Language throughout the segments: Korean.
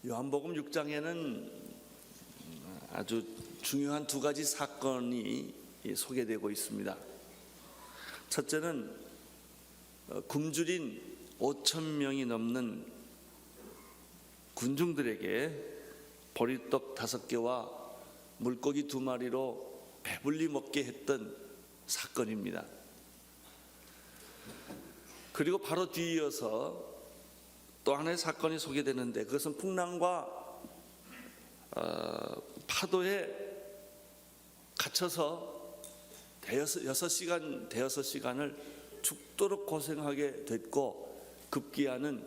요한복음 6장에는 아주 중요한 두 가지 사건이 소개되고 있습니다. 첫째는 굶주린 5,000명이 넘는 군중들에게 보리떡 5개와 물고기 2마리로 배불리 먹게 했던 사건입니다. 그리고 바로 뒤이어서 또 하나의 사건이 소개되는데, 그것은 풍랑과 파도에 갇혀서 대여섯 시간을 죽도록 고생하게 됐고, 급기야는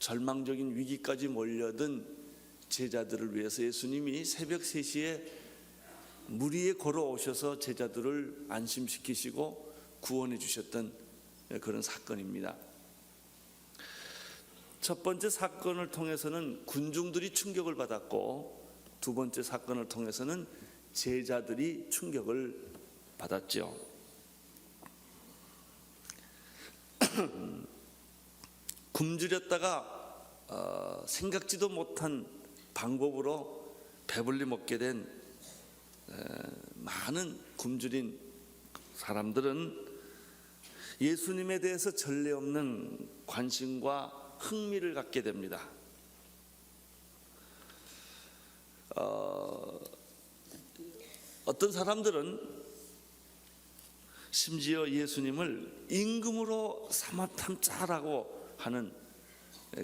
절망적인 위기까지 몰려든 제자들을 위해서 예수님이 새벽 3시에 물 위에 걸어오셔서 제자들을 안심시키시고 구원해 주셨던 그런 사건입니다. 첫 번째 사건을 통해서는 군중들이 충격을 받았고, 두 번째 사건을 통해서는 제자들이 충격을 받았죠. 굶주렸다가 생각지도 못한 방법으로 배불리 먹게 된 많은 굶주린 사람들은 예수님에 대해서 전례 없는 관심과 흥미를 갖게 됩니다. 어떤 사람들은 심지어 예수님을 임금으로 삼아탐자라고 하는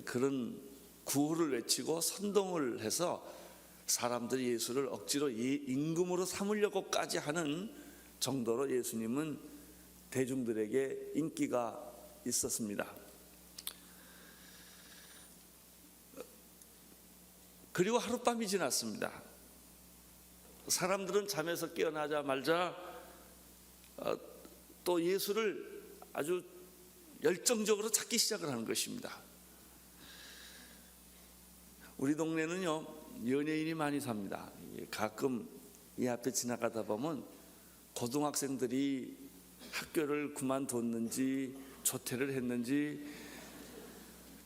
그런 구호를 외치고 선동을 해서 사람들이 예수를 억지로 임금으로 삼으려고까지 하는 정도로 예수님은 대중들에게 인기가 있었습니다. 그리고 하룻밤이 지났습니다. 사람들은 잠에서 깨어나자마자 또 예수를 아주 열정적으로 찾기 시작을 하는 것입니다. 우리 동네는요, 연예인이 많이 삽니다. 가끔 이 앞에 지나가다 보면 고등학생들이 학교를 그만뒀는지 조퇴를 했는지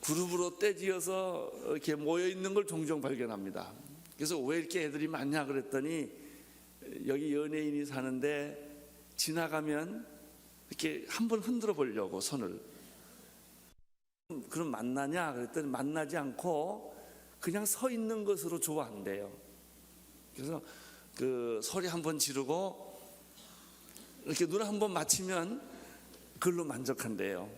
그룹으로 떼지어서 이렇게 모여 있는 걸 종종 발견합니다. 그래서 왜 이렇게 애들이 많냐 그랬더니, 여기 연예인이 사는데 지나가면 이렇게 한번 흔들어 보려고 손을. 그럼 만나냐 그랬더니 만나지 않고 그냥 서 있는 것으로 좋아한대요. 그래서 그 소리 한번 지르고 이렇게 눈 한번 맞추면 그걸로 만족한대요.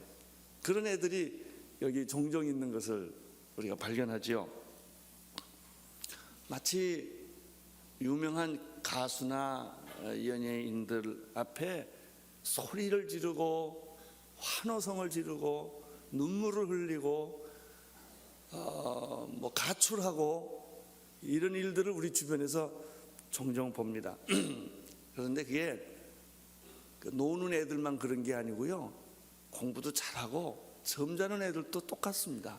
그런 애들이 여기 종종 있는 것을 우리가 발견하지요. 마치 유명한 가수나 연예인들 앞에 소리를 지르고 환호성을 지르고 눈물을 흘리고 가출하고 이런 일들을 우리 주변에서 종종 봅니다. 그런데 그게 노는 애들만 그런 게 아니고요, 공부도 잘하고 점잖은 애들도 똑같습니다.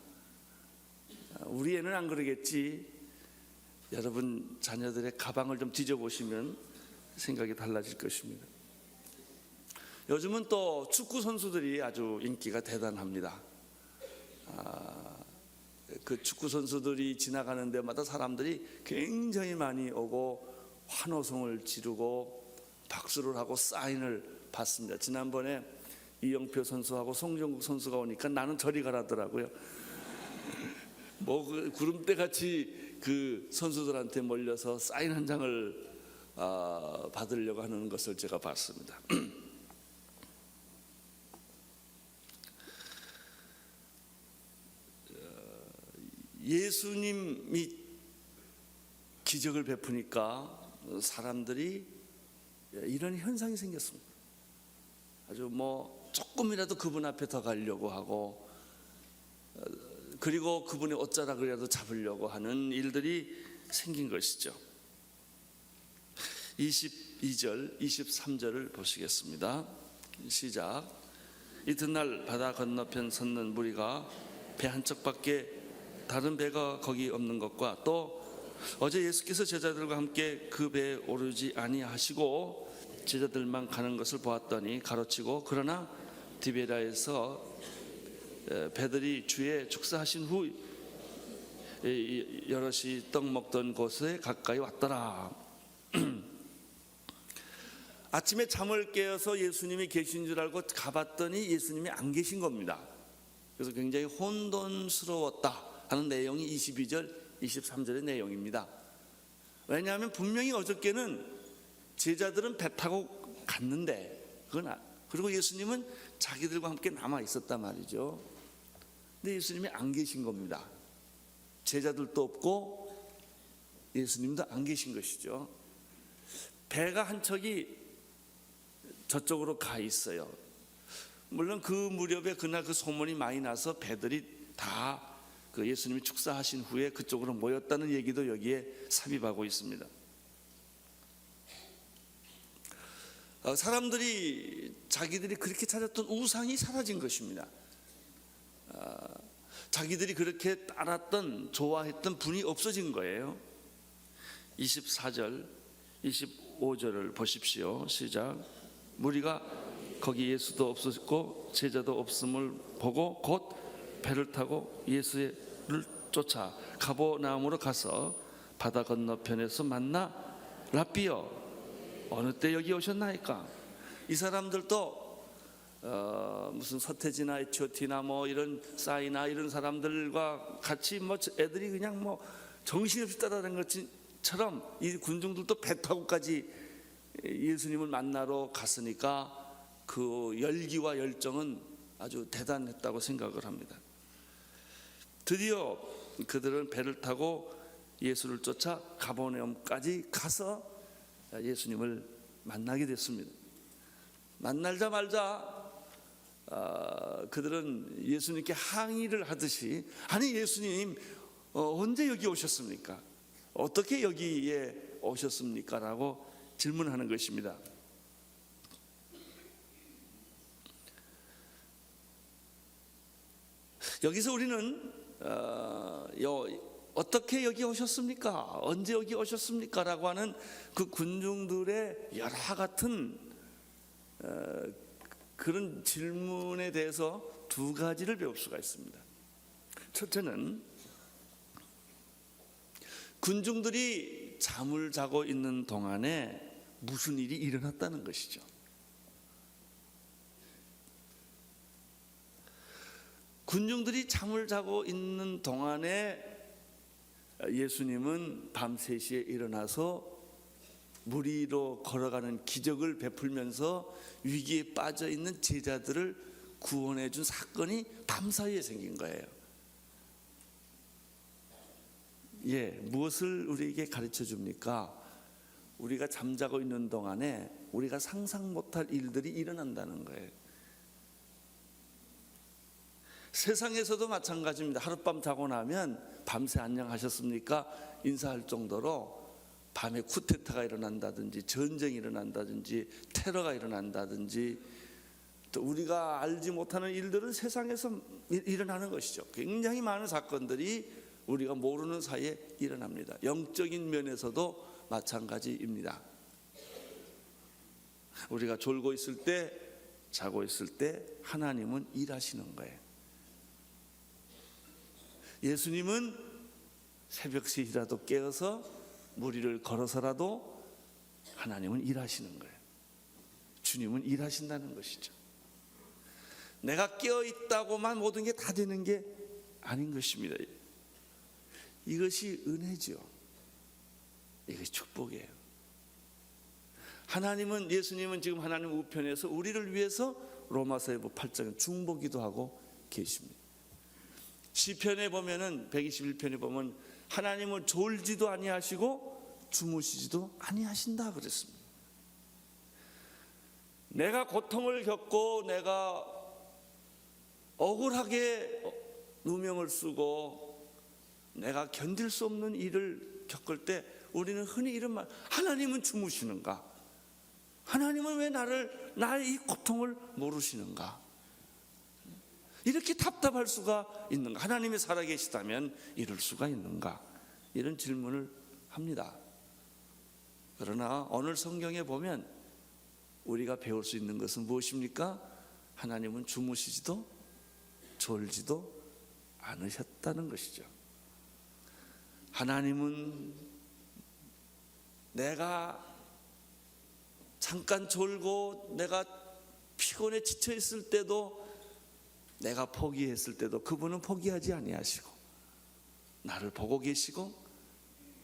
우리 애는 안 그러겠지. 여러분 자녀들의 가방을 좀 뒤져보시면 생각이 달라질 것입니다. 요즘은 또 축구 선수들이 아주 인기가 대단합니다. 그 축구 선수들이 지나가는 데마다 사람들이 굉장히 많이 오고 환호성을 지르고 박수를 하고 사인을 받습니다. 지난번에 이영표 선수하고 송정국 선수가 오니까 나는 저리 가라더라고요. 그 구름대 같이 그 선수들한테 몰려서 사인 한 장을 받으려고 하는 것을 제가 봤습니다. 예수님이 기적을 베푸니까 사람들이 이런 현상이 생겼습니다. 아주 조금이라도 그분 앞에 더 가려고 하고, 그리고 그분의 옷자락이라도 잡으려고 하는 일들이 생긴 것이죠. 22절, 23절을 보시겠습니다. 시작. 이튿날 바다 건너편 섰는 무리가 배 한 척밖에 다른 배가 거기 없는 것과, 또 어제 예수께서 제자들과 함께 그 배에 오르지 아니하시고 제자들만 가는 것을 보았더니 가로치고, 그러나 디베라에서 배들이 주의 축사하신 후 여럿이 떡 먹던 곳에 가까이 왔더라. 아침에 잠을 깨어서 예수님이 계신 줄 알고 가봤더니 예수님이 안 계신 겁니다. 그래서 굉장히 혼돈스러웠다 하는 내용이 22절, 23절의 내용입니다. 왜냐하면 분명히 어저께는 제자들은 배 타고 갔는데 그리고 예수님은 자기들과 함께 남아 있었단 말이죠. 근데 예수님이 안 계신 겁니다. 제자들도 없고 예수님도 안 계신 것이죠. 배가 한 척이 저쪽으로 가 있어요. 물론 그 무렵에 그날 그 소문이 많이 나서 배들이 다 그 예수님이 축사하신 후에 그쪽으로 모였다는 얘기도 여기에 삽입하고 있습니다. 사람들이 자기들이 그렇게 찾았던 우상이 사라진 것입니다. 자기들이 그렇게 따랐던 좋아했던 분이 없어진 거예요. 24절 25절을 보십시오. 시작. 무리가 거기 예수도 없었고 제자도 없음을 보고 곧 배를 타고 예수를 쫓아 가버나움으로 가서 바다 건너편에서 만나 랍비여 어느 때 여기 오셨나이까. 이 사람들도 무슨 서태지나 에티오티나 뭐 이런 싸이나 이런 사람들과 같이 뭐 애들이 그냥 뭐 정신없이 따라다닌 것처럼 이 군중들도 배 타고까지 예수님을 만나러 갔으니까 그 열기와 열정은 아주 대단했다고 생각을 합니다. 드디어 그들은 배를 타고 예수를 쫓아 가버나움까지 가서 예수님을 만나게 됐습니다. 만나자마자 그들은 예수님께 항의를 하듯이 아니 예수님 언제 여기 오셨습니까? 어떻게 여기에 오셨습니까? 라고 질문하는 것입니다. 여기서 우리는 어떻게 여기 오셨습니까? 언제 여기 오셨습니까? 라고 하는 그 군중들의 여러 같은 그런 질문에 대해서 두 가지를 배울 수가 있습니다. 첫째는 군중들이 잠을 자고 있는 동안에 무슨 일이 일어났다는 것이죠. 군중들이 잠을 자고 있는 동안에 예수님은 밤 3시에 일어나서 물 위로 걸어가는 기적을 베풀면서 위기에 빠져 있는 제자들을 구원해 준 사건이 밤사이에 생긴 거예요. 무엇을 우리에게 가르쳐 줍니까? 우리가 잠자고 있는 동안에 우리가 상상 못할 일들이 일어난다는 거예요. 세상에서도 마찬가지입니다. 하룻밤 자고 나면 밤새 안녕하셨습니까? 인사할 정도로 밤에 쿠데타가 일어난다든지 전쟁이 일어난다든지 테러가 일어난다든지 또 우리가 알지 못하는 일들은 세상에서 일어나는 것이죠. 굉장히 많은 사건들이 우리가 모르는 사이에 일어납니다. 영적인 면에서도 마찬가지입니다. 우리가 졸고 있을 때, 자고 있을 때 하나님은 일하시는 거예요. 예수님은 새벽 3시라도 깨어서 무리를 걸어서라도 하나님은 일하시는 거예요. 주님은 일하신다는 것이죠. 내가 깨어있다고만 모든 게 다 되는 게 아닌 것입니다. 이것이 은혜죠. 이것이 축복이에요. 예수님은 지금 하나님 우편에서 우리를 위해서 로마서의 8장에 중보기도 하고 계십니다. 시편에 보면은 121편에 보면 하나님은 졸지도 아니하시고 주무시지도 아니하신다 그랬습니다. 내가 고통을 겪고 내가 억울하게 누명을 쓰고 내가 견딜 수 없는 일을 겪을 때 우리는 흔히 이런 말, 하나님은 주무시는가? 하나님은 왜 나의 이 고통을 모르시는가? 이렇게 답답할 수가 있는가? 하나님이 살아계시다면 이럴 수가 있는가? 이런 질문을 합니다. 그러나 오늘 성경에 보면 우리가 배울 수 있는 것은 무엇입니까? 하나님은 주무시지도 졸지도 않으셨다는 것이죠. 하나님은 내가 잠깐 졸고 내가 피곤해 지쳐 있을 때도, 내가 포기했을 때도 그분은 포기하지 아니하시고 나를 보고 계시고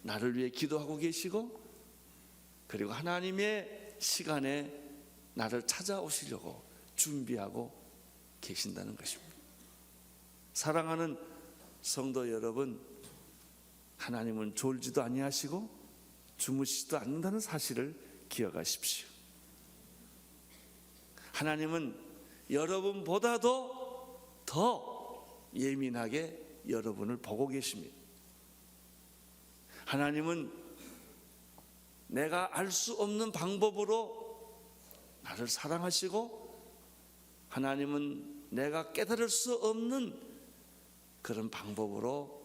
나를 위해 기도하고 계시고, 그리고 하나님의 시간에 나를 찾아오시려고 준비하고 계신다는 것입니다. 사랑하는 성도 여러분, 하나님은 졸지도 아니하시고 주무시지도 않는다는 사실을 기억하십시오. 하나님은 여러분보다도 더 예민하게 여러분을 보고 계십니다. 하나님은 내가 알 수 없는 방법으로 나를 사랑하시고, 하나님은 내가 깨달을 수 없는 그런 방법으로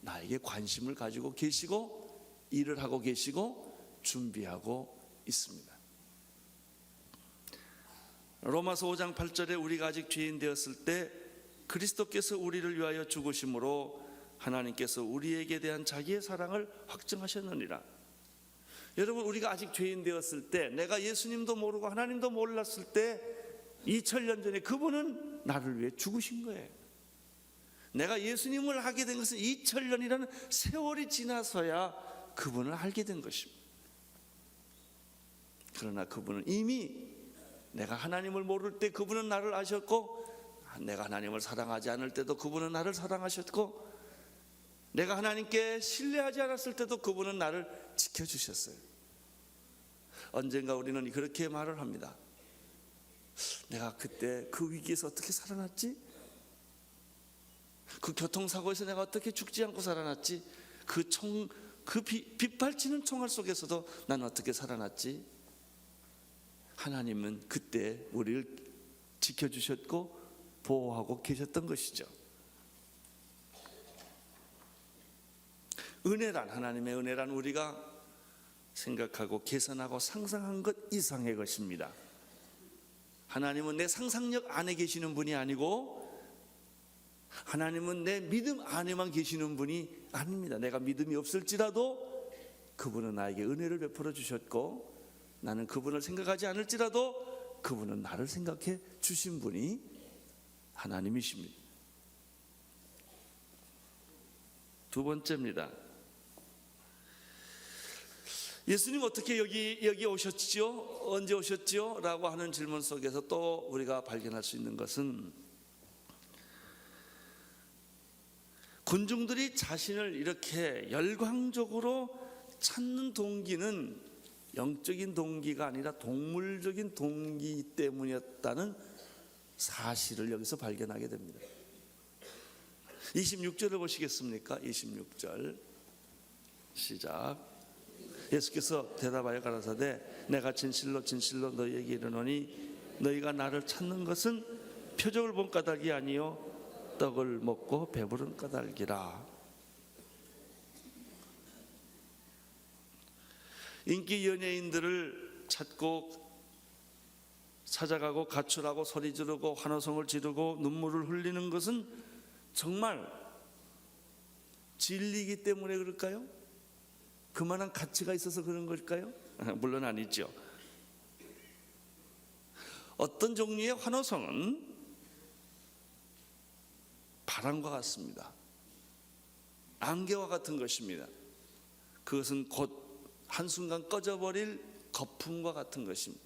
나에게 관심을 가지고 계시고 일을 하고 계시고 준비하고 있습니다. 로마서 5장 8절에 우리가 아직 죄인 되었을 때 그리스도께서 우리를 위하여 죽으심으로 하나님께서 우리에게 대한 자기의 사랑을 확증하셨느니라. 여러분, 우리가 아직 죄인 되었을 때, 내가 예수님도 모르고 하나님도 몰랐을 때 2000년 전에 그분은 나를 위해 죽으신 거예요. 내가 예수님을 알게 된 것은 2000년이라는 세월이 지나서야 그분을 알게 된 것입니다. 그러나 그분은 이미, 내가 하나님을 모를 때 그분은 나를 아셨고, 내가 하나님을 사랑하지 않을 때도 그분은 나를 사랑하셨고, 내가 하나님께 신뢰하지 않았을 때도 그분은 나를 지켜주셨어요. 언젠가 우리는 그렇게 말을 합니다. 내가 그때 그 위기에서 어떻게 살아났지? 그 교통사고에서 내가 어떻게 죽지 않고 살아났지? 그 빗발치는 총알 속에서도 나는 어떻게 살아났지? 하나님은 그때 우리를 지켜주셨고 보호하고 계셨던 것이죠. 은혜란, 하나님의 은혜란 우리가 생각하고 계산하고 상상한 것 이상의 것입니다. 하나님은 내 상상력 안에 계시는 분이 아니고, 하나님은 내 믿음 안에만 계시는 분이 아닙니다. 내가 믿음이 없을지라도 그분은 나에게 은혜를 베풀어 주셨고, 나는 그분을 생각하지 않을지라도 그분은 나를 생각해 주신 분이 하나님이십니다. 두 번째입니다. 예수님 어떻게 여기 오셨지요? 언제 오셨지요? 라고 하는 질문 속에서 또 우리가 발견할 수 있는 것은, 군중들이 자신을 이렇게 열광적으로 찾는 동기는 영적인 동기가 아니라 동물적인 동기 때문이었다는 사실을 여기서 발견하게 됩니다. 26절을 보시겠습니까? 26절 시작. 예수께서 대답하여 가라사대 내가 진실로 진실로 너희에게 이르노니 너희가 나를 찾는 것은 표적을 본 까닭이 아니요 떡을 먹고 배부른 까닭이라. 인기 연예인들을 찾아가고 가출하고 소리 지르고 환호성을 지르고 눈물을 흘리는 것은 정말 진리이기 때문에 그럴까요? 그만한 가치가 있어서 그런 걸까요? 물론 아니죠. 어떤 종류의 환호성은 바람과 같습니다. 안개와 같은 것입니다. 그것은 곧 한순간 꺼져버릴 거품과 같은 것입니다.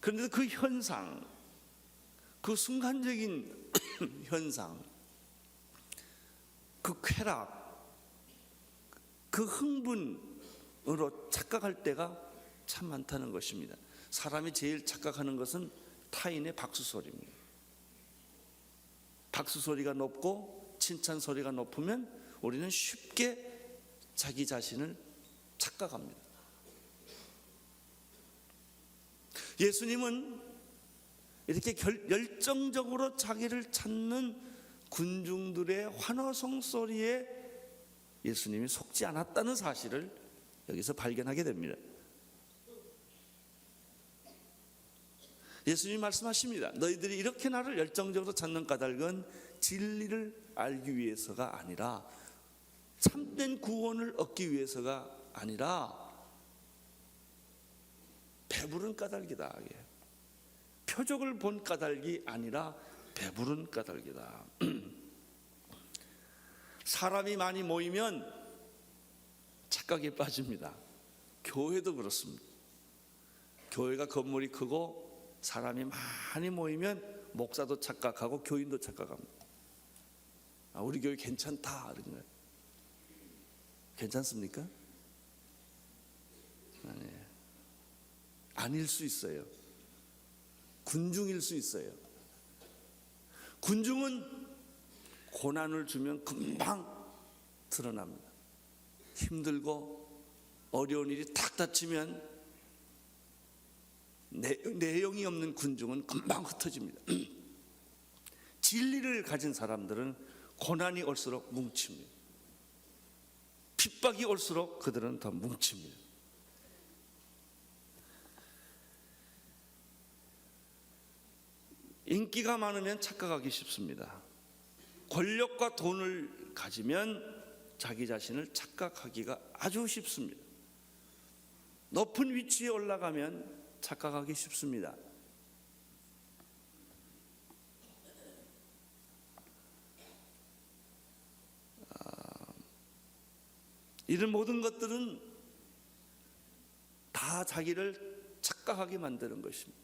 그런데 그 현상, 그 순간적인 현상, 그 쾌락, 그 흥분으로 착각할 때가 참 많다는 것입니다. 사람이 제일 착각하는 것은 타인의 박수 소리입니다. 박수 소리가 높고 칭찬 소리가 높으면 우리는 쉽게 자기 자신을 착각합니다. 예수님은 이렇게 열정적으로 자기를 찾는 군중들의 환호성 소리에 예수님이 속지 않았다는 사실을 여기서 발견하게 됩니다. 예수님이 말씀하십니다. 너희들이 이렇게 나를 열정적으로 찾는 까닭은 진리를 알기 위해서가 아니라 참된 구원을 얻기 위해서가 아니라 배부른 까닭이다. 표적을 본 까닭이 아니라 배부른 까닭이다. 사람이 많이 모이면 착각에 빠집니다. 교회도 그렇습니다. 교회가 건물이 크고 사람이 많이 모이면 목사도 착각하고 교인도 착각합니다. 우리 교회 괜찮다 이런 거예요. 괜찮습니까? 아니에요. 아닐 수 있어요. 군중일 수 있어요. 군중은 고난을 주면 금방 드러납니다. 힘들고 어려운 일이 탁 닥치면 내용이 없는 군중은 금방 흩어집니다. 진리를 가진 사람들은 고난이 올수록 뭉칩니다. 핍박이 올수록 그들은 더 뭉칩니다. 인기가 많으면 착각하기 쉽습니다. 권력과 돈을 가지면 자기 자신을 착각하기가 아주 쉽습니다. 높은 위치에 올라가면 착각하기 쉽습니다. 이런 모든 것들은 다 자기를 착각하게 만드는 것입니다.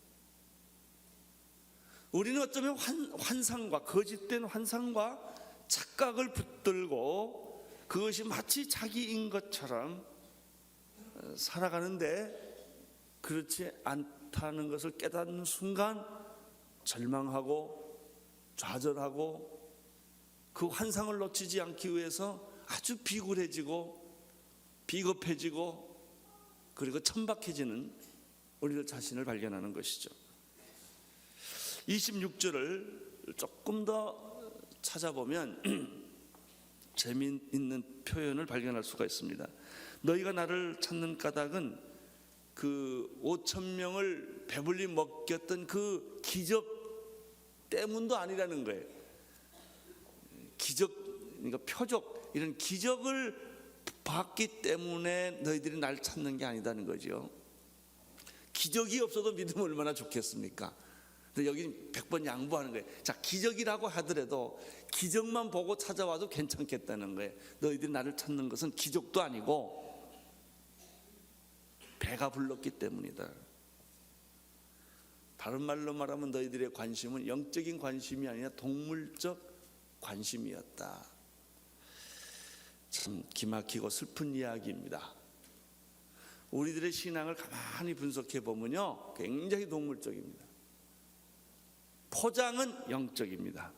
우리는 어쩌면 환상과 거짓된 환상과 착각을 붙들고 그것이 마치 자기인 것처럼 살아가는데 그렇지 않다는 것을 깨닫는 순간 절망하고 좌절하고 그 환상을 놓치지 않기 위해서 아주 비굴해지고 비겁해지고 그리고 천박해지는 우리들 자신을 발견하는 것이죠. 26절을 조금 더 찾아보면 재미있는 표현을 발견할 수가 있습니다. 너희가 나를 찾는 까닭은 그 5,000명을 배불리 먹였던 그 기적 때문도 아니라는 거예요. 기적, 그러니까 표적, 이런 기적을 봤기 때문에 너희들이 날 찾는 게 아니다는 거죠. 기적이 없어도 믿으면 얼마나 좋겠습니까? 근데 여기 100번 양보하는 거예요. 자, 기적이라고 하더라도 기적만 보고 찾아와도 괜찮겠다는 거예요. 너희들이 나를 찾는 것은 기적도 아니고 배가 불렀기 때문이다. 다른 말로 말하면 너희들의 관심은 영적인 관심이 아니라 동물적 관심이었다. 참 기막히고 슬픈 이야기입니다. 우리들의 신앙을 가만히 분석해 보면요, 굉장히 동물적입니다. 포장은 영적입니다.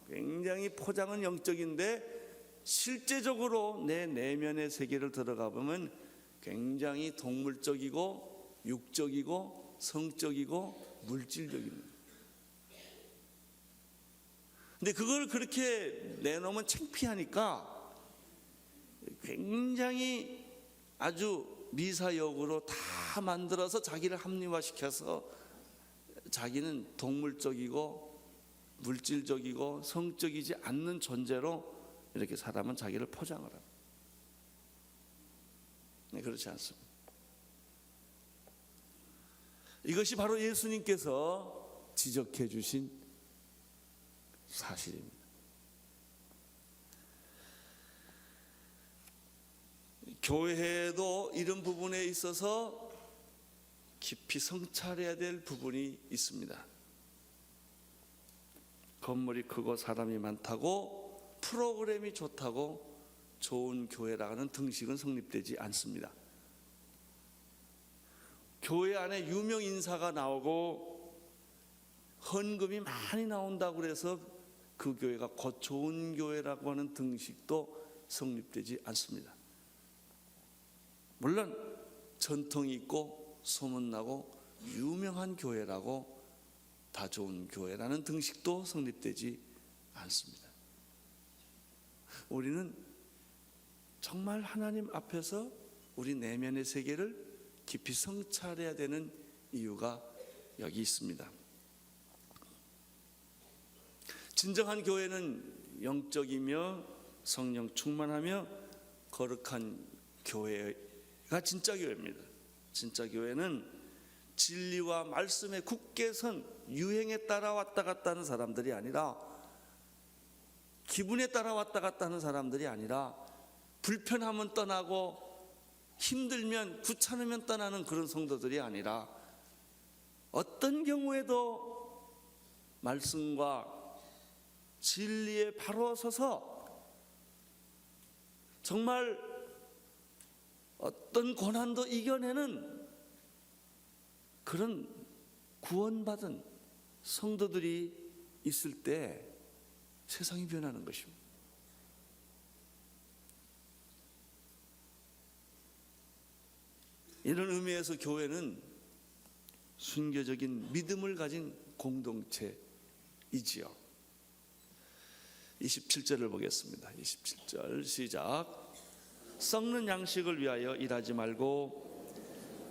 굉장히 포장은 영적인데 실제적으로 내 내면의 세계를 들어가 보면 굉장히 동물적이고 육적이고 성적이고 물질적입니다. 근데 그걸 그렇게 내놓으면 창피하니까 굉장히 아주 미사역으로 다 만들어서 자기를 합리화시켜서 자기는 동물적이고 물질적이고 성적이지 않는 존재로 이렇게 사람은 자기를 포장을 합니다. 네, 그렇지 않습니다. 이것이 바로 예수님께서 지적해 주신 사실입니다. 교회도 이런 부분에 있어서 깊이 성찰해야 될 부분이 있습니다. 건물이 크고 사람이 많다고 프로그램이 좋다고 좋은 교회라는 등식은 성립되지 않습니다. 교회 안에 유명 인사가 나오고 헌금이 많이 나온다고 해서 그 교회가 곧 좋은 교회라고 하는 등식도 성립되지 않습니다. 물론 전통이 있고 소문나고 유명한 교회라고 다 좋은 교회라는 등식도 성립되지 않습니다. 우리는 정말 하나님 앞에서 우리 내면의 세계를 깊이 성찰해야 되는 이유가 여기 있습니다. 진정한 교회는 영적이며 성령 충만하며 거룩한 교회가 진짜 교회입니다. 진짜 교회는 진리와 말씀에 굳게 선 유행에 따라 왔다 갔다 하는 사람들이 아니라, 기분에 따라 왔다 갔다 하는 사람들이 아니라, 불편하면 떠나고 힘들면 귀찮으면 떠나는 그런 성도들이 아니라, 어떤 경우에도 말씀과 진리에 바로 서서 정말 어떤 고난도 이겨내는 그런 구원받은 성도들이 있을 때 세상이 변하는 것입니다. 이런 의미에서 교회는 순교적인 믿음을 가진 공동체이지요. 27절을 보겠습니다. 27절 시작. 썩는 양식을 위하여 일하지 말고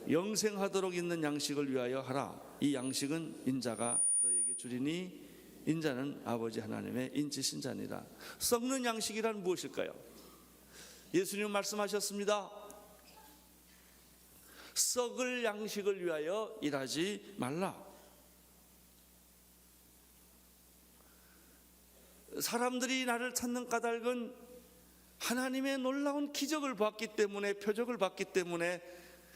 영생하도록 있는 양식을 위하여 하라. 이 양식은 인자가 너에게 주리니 인자는 아버지 하나님의 인치신 자니라. 썩는 양식이란 무엇일까요? 예수님은 말씀하셨습니다. 썩을 양식을 위하여 일하지 말라. 사람들이 나를 찾는 까닭은 하나님의 놀라운 기적을 봤기 때문에, 표적을 봤기 때문에,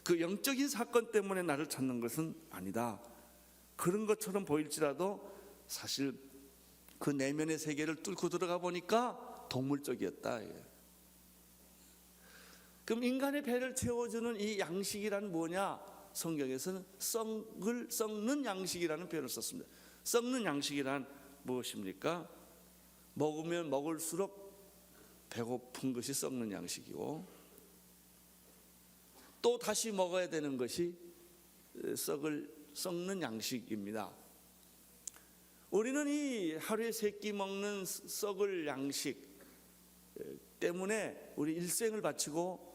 그 영적인 사건 때문에 나를 찾는 것은 아니다. 그런 것처럼 보일지라도 사실 그 내면의 세계를 뚫고 들어가 보니까 동물적이었다. 그럼 인간의 배를 채워주는 이 양식이란 뭐냐? 성경에서는 썩는 양식이라는 표현을 썼습니다. 썩는 양식이란 무엇입니까? 먹으면 먹을수록 배고픈 것이 썩는 양식이고, 또 다시 먹어야 되는 것이 썩는 양식입니다. 우리는 이 하루에 3끼 먹는 썩을 양식 때문에 우리 일생을 바치고,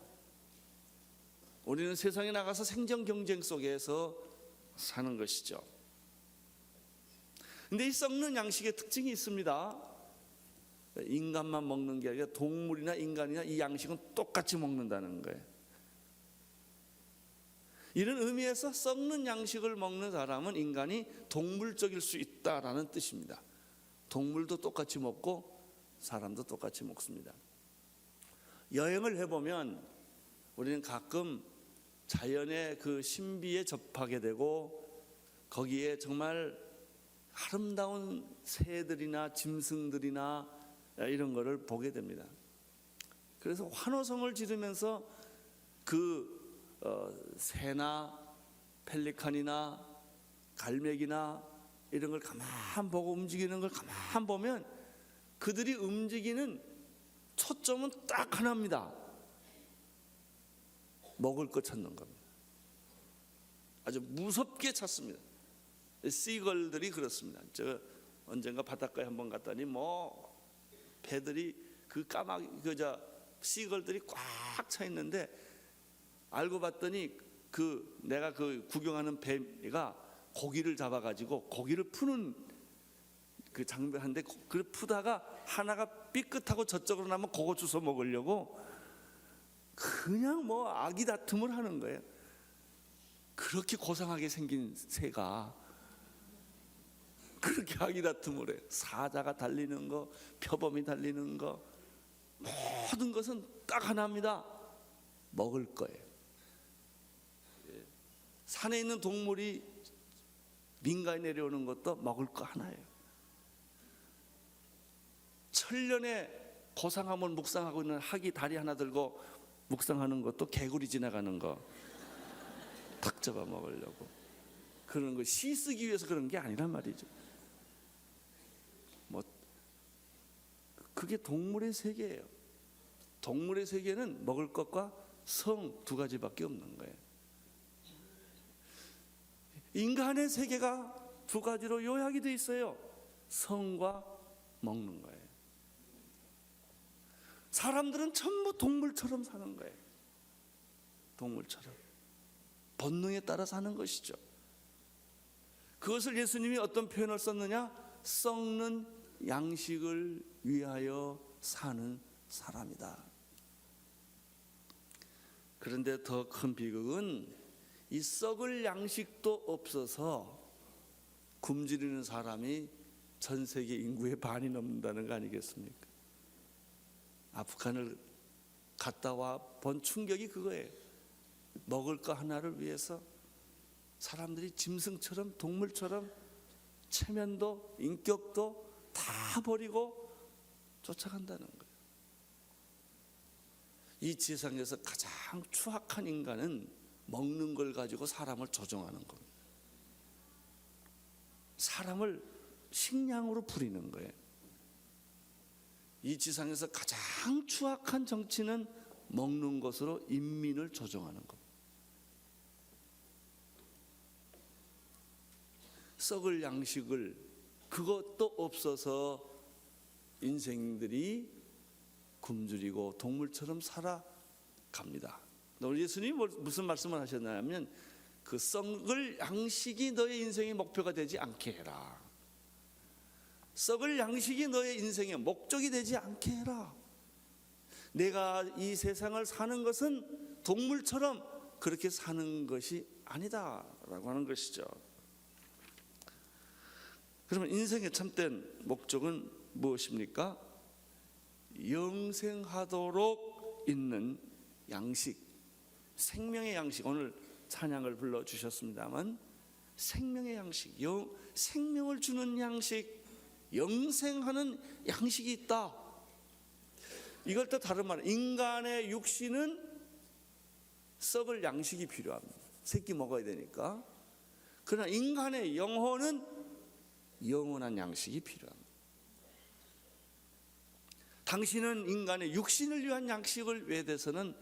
우리는 세상에 나가서 생존 경쟁 속에서 사는 것이죠. 근데 이 썩는 양식의 특징이 있습니다. 인간만 먹는 게 아니라 동물이나 인간이나 이 양식은 똑같이 먹는다는 거예요. 이런 의미에서 썩는 양식을 먹는 사람은 인간이 동물적일 수 있다라는 뜻입니다. 동물도 똑같이 먹고 사람도 똑같이 먹습니다. 여행을 해보면 우리는 가끔 자연의 그 신비에 접하게 되고, 거기에 정말 아름다운 새들이나 짐승들이나 이런 거를 보게 됩니다. 그래서 환호성을 지르면서 그 새나 펠리칸이나 갈매기나 이런 걸 가만 보고 움직이는 걸 가만 보면 그들이 움직이는 초점은 딱 하나입니다. 먹을 거 찾는 겁니다. 아주 무섭게 찾습니다. 시걸들이 그렇습니다. 제가 언젠가 바닷가에 한번 갔더니 뭐 배들이 그 까마귀 시걸들이 꽉 차 있는데, 알고 봤더니 내가 그 구경하는 배가 고기를 잡아가지고 고기를 푸는 그 장비한데, 그걸 푸다가 하나가 삐끗하고 저쪽으로 나면 그거 주워 먹으려고 그냥 뭐 아기 다툼을 하는 거예요. 그렇게 고상하게 생긴 새가 그렇게 아기 다툼을 해요. 사자가 달리는 거, 표범이 달리는 거, 모든 것은 딱 하나입니다. 먹을 거예요. 산에 있는 동물이 민가에 내려오는 것도 먹을 거 하나예요. 천년의 고상함을 묵상하고 있는 학이 다리 하나 들고 묵상하는 것도 개구리 지나가는 거 탁 잡아 먹으려고 그러는 거, 시 쓰기 위해서 그런 게 아니란 말이죠. 뭐 그게 동물의 세계예요. 동물의 세계는 먹을 것과 성 두 가지밖에 없는 거예요. 인간의 세계가 두 가지로 요약이 돼 있어요. 성과 먹는 거예요. 사람들은 전부 동물처럼 사는 거예요. 동물처럼 본능에 따라 사는 것이죠. 그것을 예수님이 어떤 표현을 썼느냐? 썩는 양식을 위하여 사는 사람이다. 그런데 더 큰 비극은 이 썩을 양식도 없어서 굶주리는 사람이 전 세계 인구의 반이 넘는다는 거 아니겠습니까? 아프간을 갔다 와 본 충격이 그거예요. 먹을 거 하나를 위해서 사람들이 짐승처럼, 동물처럼 체면도 인격도 다 버리고 쫓아간다는 거예요. 이 지상에서 가장 추악한 인간은 먹는 걸 가지고 사람을 조종하는 겁니다. 사람을 식량으로 부리는 거예요. 이 지상에서 가장 추악한 정치는 먹는 것으로 인민을 조종하는 겁니다. 썩을 양식을 그것도 없어서 인생들이 굶주리고 동물처럼 살아갑니다. 오늘 예수님이 무슨 말씀을 하셨냐면 그 썩을 양식이 너의 인생의 목표가 되지 않게 해라. 썩을 양식이 너의 인생의 목적이 되지 않게 해라. 내가 이 세상을 사는 것은 동물처럼 그렇게 사는 것이 아니다라고 하는 것이죠. 그러면 인생의 참된 목적은 무엇입니까? 영생하도록 있는 양식, 생명의 양식. 오늘 찬양을 불러주셨습니다만 생명의 양식, 생명을 주는 양식, 영생하는 양식이 있다. 이걸 또 다른 말은 인간의 육신은 썩을 양식이 필요합니다. 새끼 먹어야 되니까. 그러나 인간의 영혼은 영원한 양식이 필요합니다. 당신은 인간의 육신을 위한 양식을 위해서는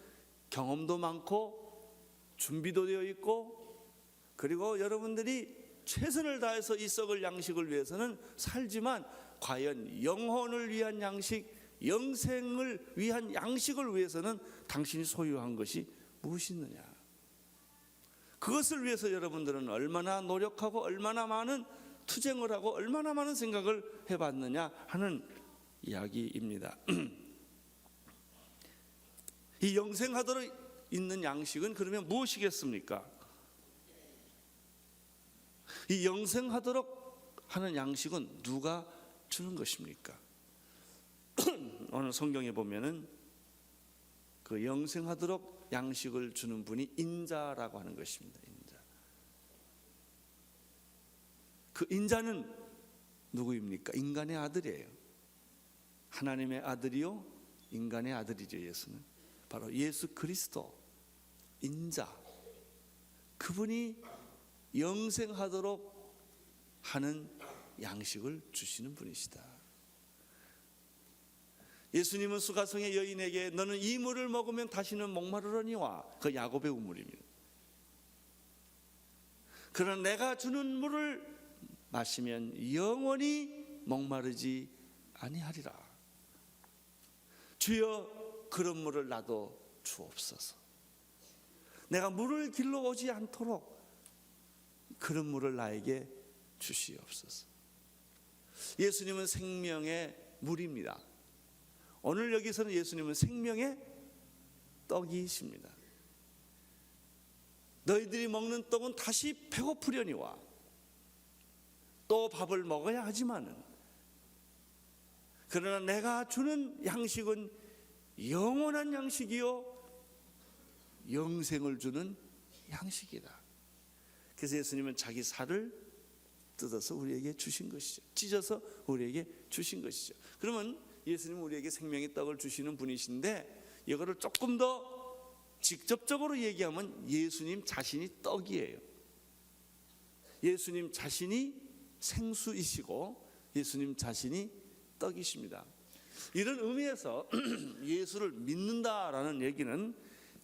경험도 많고 준비도 되어 있고, 그리고 여러분들이 최선을 다해서 이 썩을 양식을 위해서는 살지만 과연 영혼을 위한 양식, 영생을 위한 양식을 위해서는 당신이 소유한 것이 무엇이 있느냐? 그것을 위해서 여러분들은 얼마나 노력하고 얼마나 많은 투쟁을 하고 얼마나 많은 생각을 해봤느냐 하는 이야기입니다. 이 영생하도록 있는 양식은 그러면 무엇이겠습니까? 이 영생하도록 하는 양식은 누가 주는 것입니까? 오늘 성경에 보면은 그 영생하도록 양식을 주는 분이 인자라고 하는 것입니다. 인자. 그 인자는 누구입니까? 인간의 아들이에요. 하나님의 아들이요, 인간의 아들이죠. 예수는 바로 예수 그리스도 인자. 그분이 영생하도록 하는 양식을 주시는 분이시다. 예수님은 수가성의 여인에게 너는 이 물을 먹으면 다시는 목마르려니와, 그 야곱의 우물입니다. 그러나 내가 주는 물을 마시면 영원히 목마르지 아니하리라. 주여 그런 물을 나도 주옵소서. 내가 물을 길러 오지 않도록 그런 물을 나에게 주시옵소서. 예수님은 생명의 물입니다. 오늘 여기서는 예수님은 생명의 떡이십니다. 너희들이 먹는 떡은 다시 배고프려니와, 또 밥을 먹어야 하지만은, 그러나 내가 주는 양식은 영원한 양식이요 영생을 주는 양식이다. 그래서 예수님은 자기 살을 뜯어서 우리에게 주신 것이죠. 찢어서 우리에게 주신 것이죠. 그러면 예수님은 우리에게 생명의 떡을 주시는 분이신데, 이거를 조금 더 직접적으로 얘기하면 예수님 자신이 떡이에요. 예수님 자신이 생수이시고 예수님 자신이 떡이십니다. 이런 의미에서 예수를 믿는다라는 얘기는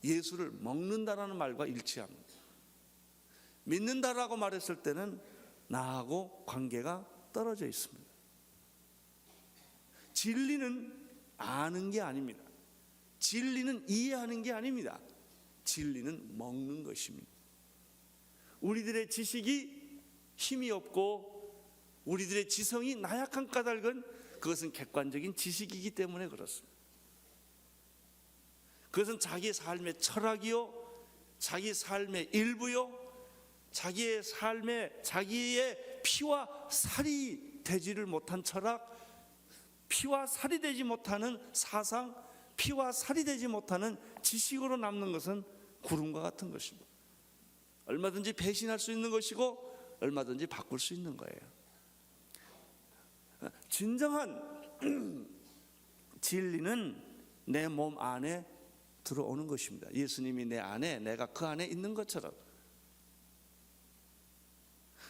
예수를 먹는다라는 말과 일치합니다. 믿는다라고 말했을 때는 나하고 관계가 떨어져 있습니다. 진리는 아는 게 아닙니다. 진리는 이해하는 게 아닙니다. 진리는 먹는 것입니다. 우리들의 지식이 힘이 없고 우리들의 지성이 나약한 까닭은 그것은 객관적인 지식이기 때문에 그렇습니다. 그것은 자기 삶의 철학이요, 자기 삶의 일부요, 자기의 삶에 자기의 피와 살이 되지를 못한 철학, 피와 살이 되지 못하는 사상, 피와 살이 되지 못하는 지식으로 남는 것은 구름과 같은 것입니다. 얼마든지 배신할 수 있는 것이고 얼마든지 바꿀 수 있는 거예요. 진정한 진리는 내 몸 안에 들어오는 것입니다. 예수님이 내 안에, 내가 그 안에 있는 것처럼.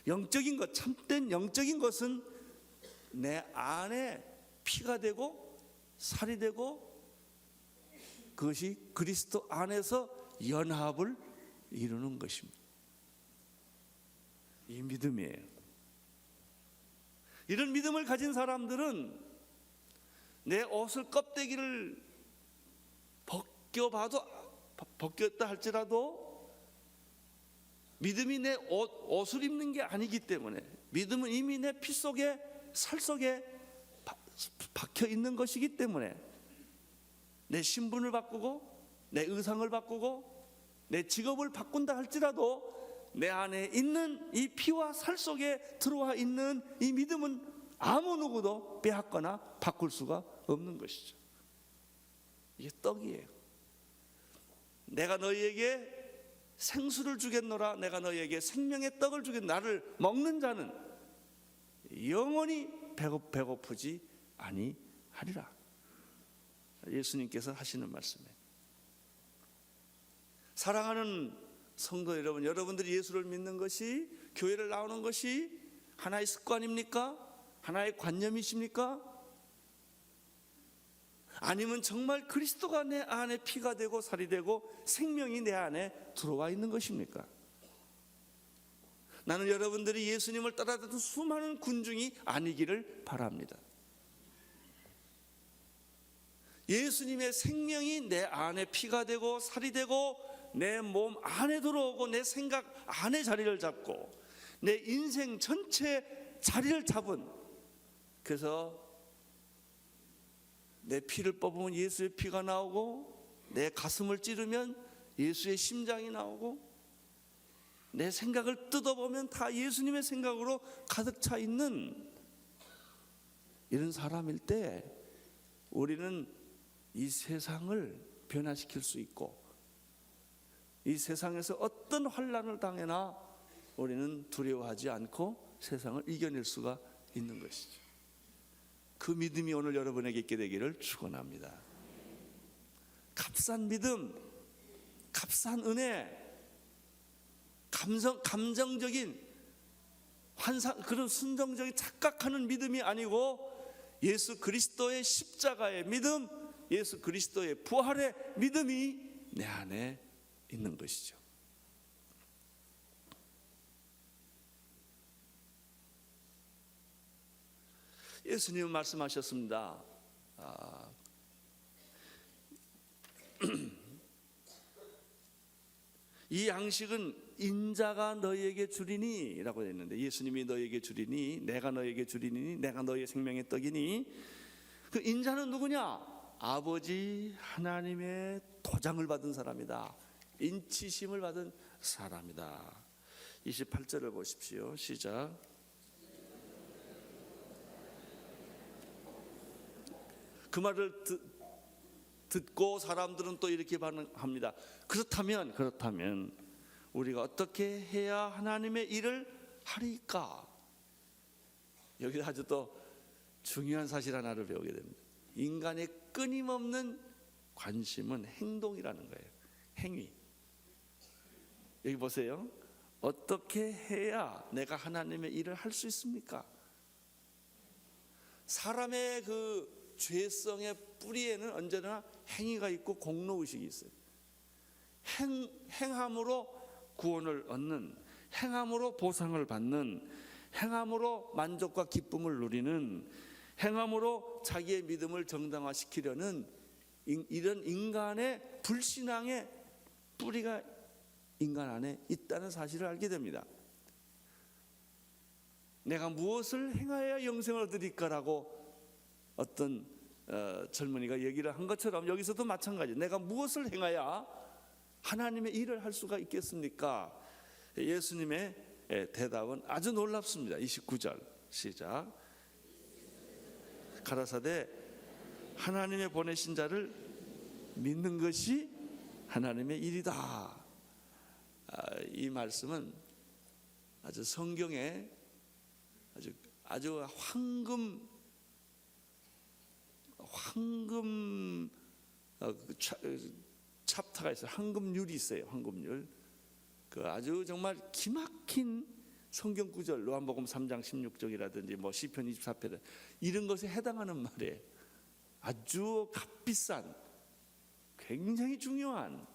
영적인 것, 참된 영적인 것은 내 안에 피가 되고 살이 되고 그것이 그리스도 안에서 연합을 이루는 것입니다. 이 믿음이에요. 이런 믿음을 가진 사람들은 내 옷을 껍데기를 벗겼다 할지라도 믿음이 내 옷을 입는 게 아니기 때문에, 믿음은 이미 내 피 속에 살 속에 박혀 있는 것이기 때문에 내 신분을 바꾸고 내 의상을 바꾸고 내 직업을 바꾼다 할지라도 내 안에 있는 이 피와 살 속에 들어와 있는 이 믿음은 아무 누구도 빼앗거나 바꿀 수가 없는 것이죠. 이게 떡이에요. 내가 너희에게 생수를 주겠노라, 내가 너희에게 생명의 떡을 주겠노라. 나를 먹는 자는 영원히 배고프지 아니하리라. 예수님께서 하시는 말씀이에요. 사랑하는 성도 여러분, 여러분들이 예수를 믿는 것이, 교회를 나오는 것이 하나의 습관입니까? 하나의 관념이십니까? 아니면 정말 그리스도가 내 안에 피가 되고 살이 되고 생명이 내 안에 들어와 있는 것입니까? 나는 여러분들이 예수님을 따라다니는 수많은 군중이 아니기를 바랍니다. 예수님의 생명이 내 안에 피가 되고 살이 되고 내 몸 안에 들어오고 내 생각 안에 자리를 잡고 내 인생 전체 자리를 잡은, 그래서 내 피를 뽑으면 예수의 피가 나오고 내 가슴을 찌르면 예수의 심장이 나오고 내 생각을 뜯어보면 다 예수님의 생각으로 가득 차 있는 이런 사람일 때 우리는 이 세상을 변화시킬 수 있고 이 세상에서 어떤 환난을 당해나 우리는 두려워하지 않고 세상을 이겨낼 수가 있는 것이죠. 그 믿음이 오늘 여러분에게 있게 되기를 축원합니다. 값싼 믿음, 값싼 은혜, 감정적인 환상, 그런 순정적인 착각하는 믿음이 아니고 예수 그리스도의 십자가의 믿음, 예수 그리스도의 부활의 믿음이 내 안에 있는 것이죠. 예수님은 말씀하셨습니다. 이 양식은 인자가 너희에게 주리니 라고 했는데, 예수님이 너희에게 주리니, 내가 너희에게 주리니, 내가 너희의 생명의 떡이니, 그 인자는 누구냐? 아버지 하나님의 도장을 받은 사람이다. 인치심을 받은 사람이다. 28절을 보십시오. 시작. 그 말을 듣고 사람들은 또 이렇게 반응합니다. 그렇다면 우리가 어떻게 해야 하나님의 일을 하리까? 여기 아주 또 중요한 사실 하나를 배우게 됩니다. 인간의 끊임없는 관심은 행동이라는 거예요. 행위. 여기 보세요. 어떻게 해야 내가 하나님의 일을 할 수 있습니까? 사람의 그 죄성의 뿌리에는 언제나 행위가 있고 공로의식이 있어요. 행함으로 구원을 얻는, 행함으로 보상을 받는, 행함으로 만족과 기쁨을 누리는, 행함으로 자기의 믿음을 정당화시키려는 이런 인간의 불신앙의 뿌리가 인간 안에 있다는 사실을 알게 됩니다. 내가 무엇을 행하여야 영생을 얻으리까라고 어떤 젊은이가 얘기를 한 것처럼 여기서도 마찬가지. 내가 무엇을 행해야 하나님의 일을 할 수가 있겠습니까? 예수님의 대답은 아주 놀랍습니다. 29절 시작. 가라사대 하나님의 보내신 자를 믿는 것이 하나님의 일이다. 이 말씀은 아주 성경에 아주 황금 챕터가 있어요. 황금률이 있어요. 황금률. 그 아주 정말 기막힌 성경 구절, 요한복음 3장 16절이라든지 뭐 시편 24편 이런 것에 해당하는 말이에요. 아주 값비싼, 굉장히 중요한,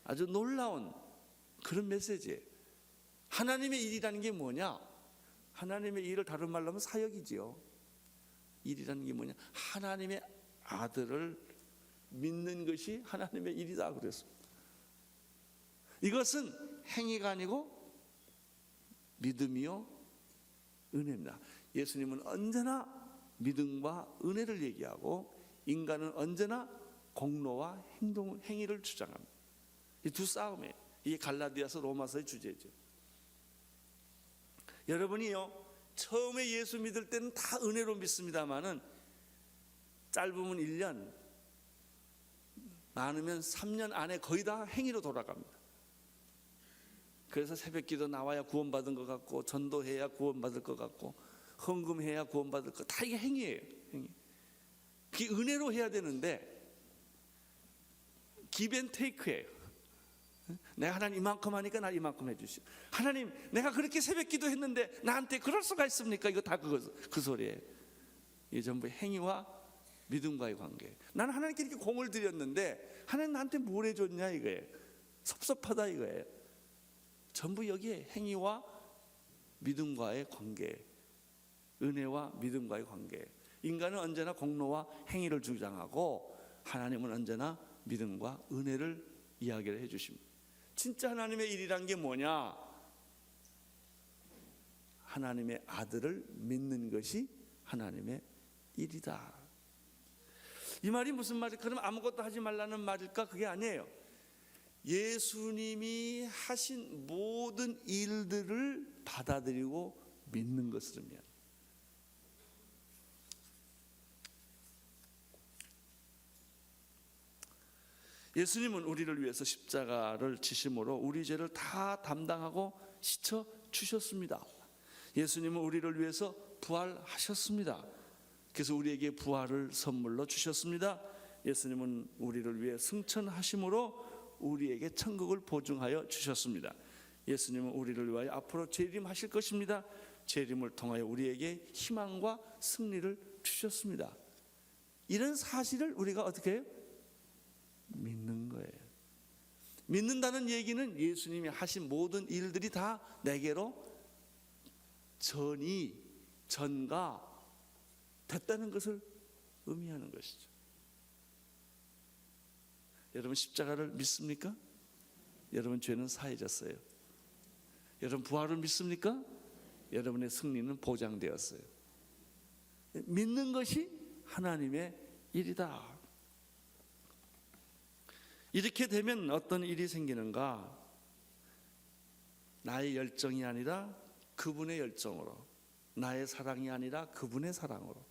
아주 놀라운 그런 메시지예요. 하나님의 일이라는 게 뭐냐? 하나님의 일을 다른 말로 하면 사역이지요. 일이라는 게 뭐냐? 하나님의 아들을 믿는 것이 하나님의 일이다 그랬습니다. 이것은 행위가 아니고 믿음이요 은혜입니다. 예수님은 언제나 믿음과 은혜를 얘기하고 인간은 언제나 공로와 행위를 주장합니다. 이 두 싸움이에요. 이게 갈라디아서 로마서의 주제죠. 여러분이요 처음에 예수 믿을 때는 다 은혜로 믿습니다만은 짧으면 1년, 많으면 3년 안에 거의 다 행위로 돌아갑니다. 그래서 새벽기도 나와야 구원받은 것 같고, 전도해야 구원받을 것 같고, 헌금해야 구원받을 것, 다 이게 행위예요. 행위. 그게 은혜로 해야 되는데 기브앤테이크예요. 내가 하나님 이만큼 하니까 나 이만큼 해주시오. 하나님 내가 그렇게 새벽기도 했는데 나한테 그럴 수가 있습니까? 이거 다 그 소리예요. 이게 전부 행위와 믿음과의 관계. 나는 하나님께 이렇게 공을 드렸는데 하나님 나한테 뭘 해줬냐 이거예요. 섭섭하다 이거예요. 전부 여기에 행위와 믿음과의 관계, 은혜와 믿음과의 관계. 인간은 언제나 공로와 행위를 주장하고 하나님은 언제나 믿음과 은혜를 이야기를 해주십니다. 진짜 하나님의 일이란 게 뭐냐? 하나님의 아들을 믿는 것이 하나님의 일이다. 이 말이 무슨 말일까? 그럼 아무것도 하지 말라는 말일까? 그게 아니에요. 예수님이 하신 모든 일들을 받아들이고 믿는 것을 의미합니다. 예수님은 우리를 위해서 십자가를 지심으로 우리 죄를 다 담당하고 씻어 주셨습니다. 예수님은 우리를 위해서 부활하셨습니다. 그래서 우리에게 부활을 선물로 주셨습니다. 예수님은 우리를 위해 승천하심으로 우리에게 천국을 보증하여 주셨습니다. 예수님은 우리를 위하여 앞으로 재림하실 것입니다. 재림을 통하여 우리에게 희망과 승리를 주셨습니다. 이런 사실을 우리가 어떻게 해요? 믿는 거예요. 믿는다는 얘기는 예수님이 하신 모든 일들이 다 내게로 전가 됐다는 것을 의미하는 것이죠. 여러분 십자가를 믿습니까? 여러분 죄는 사해졌어요. 여러분 부활을 믿습니까? 여러분의 승리는 보장되었어요. 믿는 것이 하나님의 일이다. 이렇게 되면 어떤 일이 생기는가? 나의 열정이 아니라 그분의 열정으로, 나의 사랑이 아니라 그분의 사랑으로,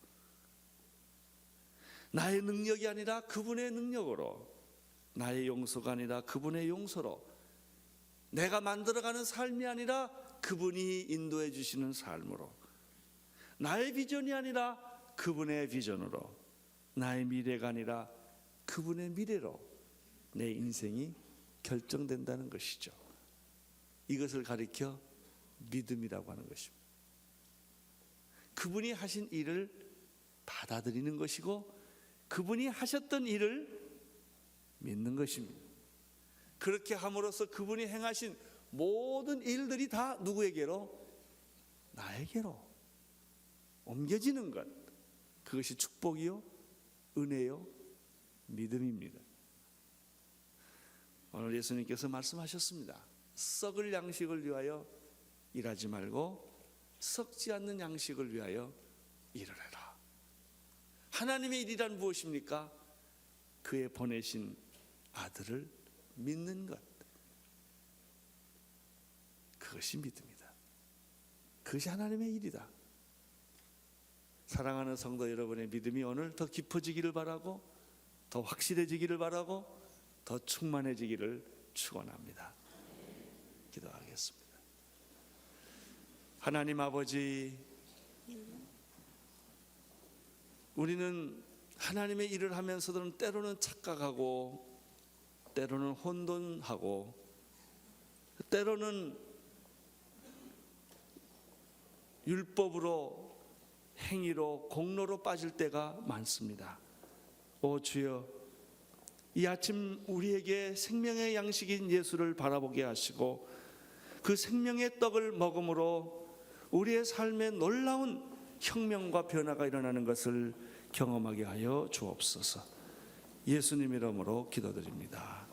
나의 능력이 아니라 그분의 능력으로, 나의 용서가 아니라 그분의 용서로, 내가 만들어가는 삶이 아니라 그분이 인도해 주시는 삶으로, 나의 비전이 아니라 그분의 비전으로, 나의 미래가 아니라 그분의 미래로 내 인생이 결정된다는 것이죠. 이것을 가리켜 믿음이라고 하는 것입니다. 그분이 하신 일을 받아들이는 것이고 그분이 하셨던 일을 믿는 것입니다. 그렇게 함으로써 그분이 행하신 모든 일들이 다 누구에게로? 나에게로 옮겨지는 것, 그것이 축복이요, 은혜요, 믿음입니다. 오늘 예수님께서 말씀하셨습니다. 썩을 양식을 위하여 일하지 말고 썩지 않는 양식을 위하여 일을 해라. 하나님의 일이란 무엇입니까? 그의 보내신 아들을 믿는 것. 그것이 믿음이다. 그것이 하나님의 일이다. 사랑하는 성도 여러분의 믿음이 오늘 더 깊어지기를 바라고, 더 확실해지기를 바라고, 더 충만해지기를 축원합니다. 기도하겠습니다. 하나님 아버지, 우리는 하나님의 일을 하면서도 때로는 착각하고, 때로는 혼돈하고, 때로는 율법으로, 행위로, 공로로 빠질 때가 많습니다. 오 주여, 이 아침 우리에게 생명의 양식인 예수를 바라보게 하시고, 그 생명의 떡을 먹음으로 우리의 삶에 놀라운 혁명과 변화가 일어나는 것을 경험하게 하여 주옵소서. 예수님 이름으로 기도드립니다.